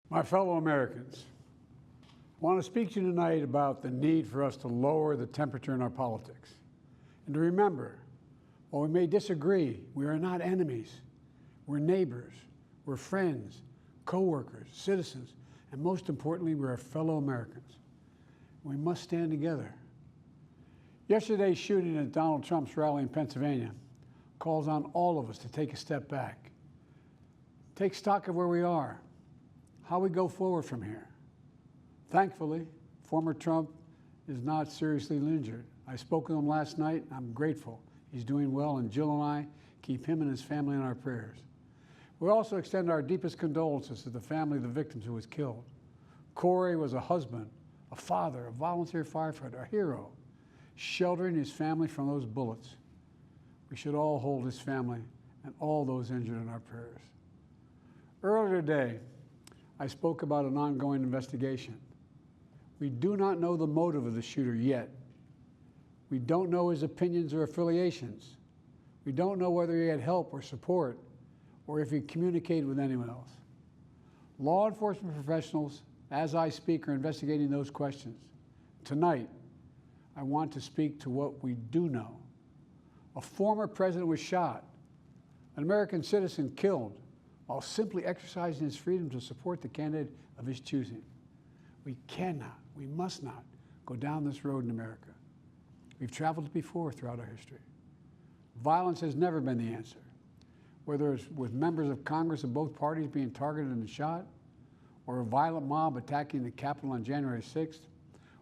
My fellow Americans, I want to speak to you tonight about the need for us to lower the temperature in our politics. And to remember, while we may disagree, we are not enemies. We're neighbors, we're friends, co-workers, citizens, and most importantly, we're our fellow Americans. We must stand together. Yesterday's shooting at Donald Trump's rally in Pennsylvania calls on all of us to take a step back. Take stock of where we are, how we go forward from here. Thankfully, former Trump is not seriously injured. I spoke with him last night. I'm grateful. He's doing well, and Jill and I keep him and his family in our prayers. We also extend our deepest condolences to the family of the victims who was killed. Corey was a husband, a father, a volunteer firefighter, a hero, sheltering his family from those bullets. We should all hold his family and all those injured in our prayers. Earlier today, I spoke about an ongoing investigation. We do not know the motive of the shooter yet. We don't know his opinions or affiliations. We don't know whether he had help or support or if he communicated with anyone else. Law enforcement professionals, as I speak, are investigating those questions. Tonight, I want to speak to what we do know. A former president was shot, an American citizen killed, while simply exercising his freedom to support the candidate of his choosing. We cannot, we must not go down this road in America. We've traveled before throughout our history. Violence has never been the answer. Whether it's with members of Congress of both parties being targeted and shot, or a violent mob attacking the Capitol on January 6th,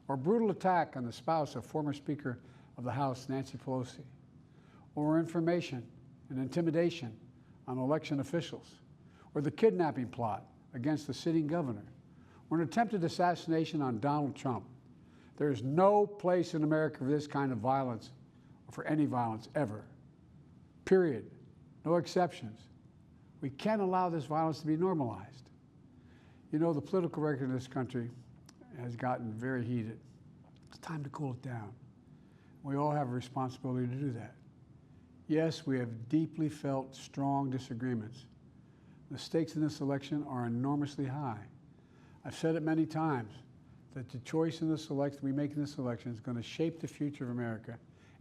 or a brutal attack on the spouse of former Speaker of the House, Nancy Pelosi, or information and intimidation on election officials, or the kidnapping plot against the sitting governor, or an attempted assassination on Donald Trump. There is no place in America for this kind of violence, or for any violence ever. Period. No exceptions. We can't allow this violence to be normalized. You know, the political record in this country has gotten very heated. It's time to cool it down. We all have a responsibility to do that. Yes, we have deeply felt strong disagreements. The stakes in this election are enormously high. I've said it many times that the choice in this election we make in this election is going to shape the future of America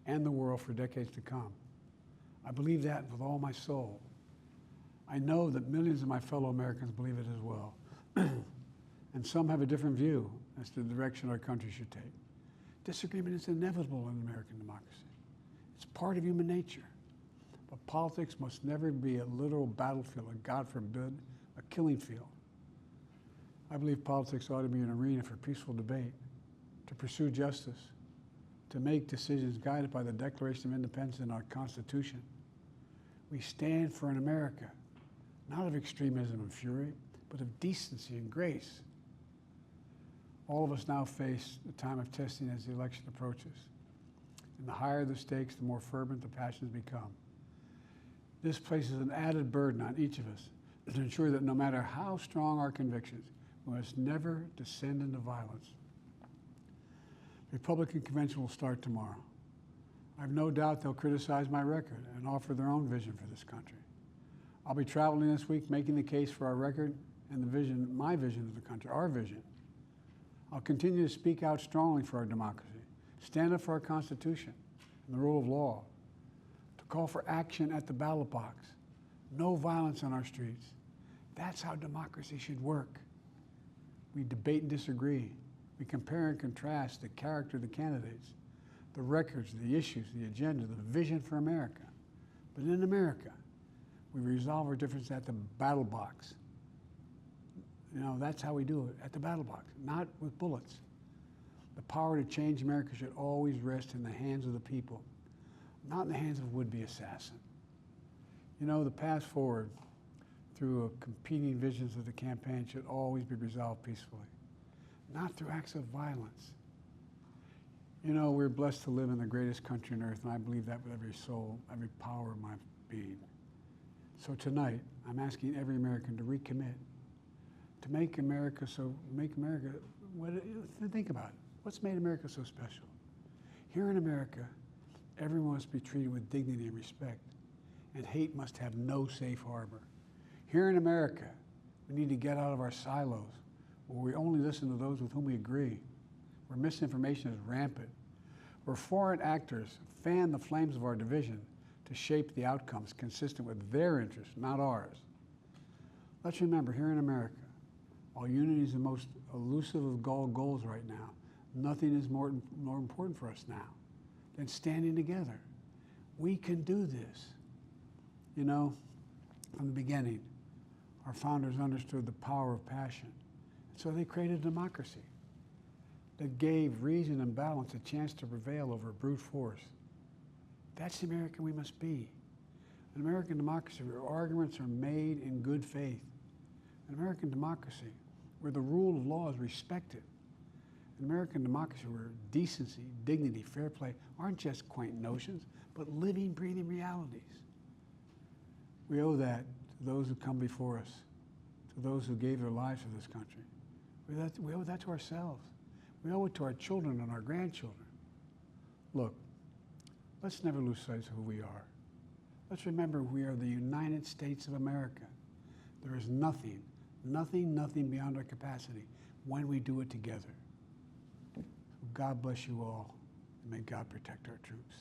and the world for decades to come. I believe that with all my soul. I know that millions of my fellow Americans believe it as well. And some have a different view as to the direction our country should take. Disagreement is inevitable in American democracy. It's part of human nature. But politics must never be a literal battlefield, and God forbid, a killing field. I believe politics ought to be an arena for peaceful debate, to pursue justice, to make decisions guided by the Declaration of Independence and our Constitution. We stand for an America, not of extremism and fury, but of decency and grace. All of us now face the time of testing as the election approaches. And the higher the stakes, the more fervent the passions become. This places an added burden on each of us to ensure that no matter how strong our convictions, we must never descend into violence. The Republican convention will start tomorrow. I have no doubt they'll criticize my record and offer their own vision for this country. I'll be traveling this week making the case for our record and the vision, my vision of the country, our vision. I'll continue to speak out strongly for our democracy, stand up for our Constitution and the rule of law, to call for action at the ballot box, no violence on our streets. That's how democracy should work. We debate and disagree. We compare and contrast the character of the candidates, the records, the issues, the agenda, the vision for America. But in America, we resolve our differences at the battle box. You know, that's how we do it, at the battle box, not with bullets. The power to change America should always rest in the hands of the people, not in the hands of a would-be assassin. You know, the path forward through competing visions of the campaign should always be resolved peacefully, not through acts of violence. You know, we're blessed to live in the greatest country on earth, and I believe that with every soul, every power of my being. So tonight, I'm asking every American to recommit, to think about it. What's made America so special? Here in America, everyone must be treated with dignity and respect, and hate must have no safe harbor. Here in America, We need to get out of our silos, where we only listen to those with whom we agree, where misinformation is rampant, where foreign actors fan the flames of our division to shape the outcomes consistent with their interests, not ours. Let's remember, here in America, while unity is the most elusive of all goals right now, nothing is more important for us now than standing together. We can do this. You know, from the beginning, our founders understood the power of passion. And so they created a democracy that gave reason and balance a chance to prevail over brute force. That's the American we must be. An American democracy where arguments are made in good faith. An American democracy where the rule of law is respected. An American democracy where decency, dignity, fair play aren't just quaint notions, but living, breathing realities. We owe that to those who come before us, to those who gave their lives for this country. We owe that to ourselves. We owe it to our children and our grandchildren. Look, let's never lose sight of who we are. Let's remember we are the United States of America. There is nothing beyond our capacity when we do it together. God bless you all, and may God protect our troops.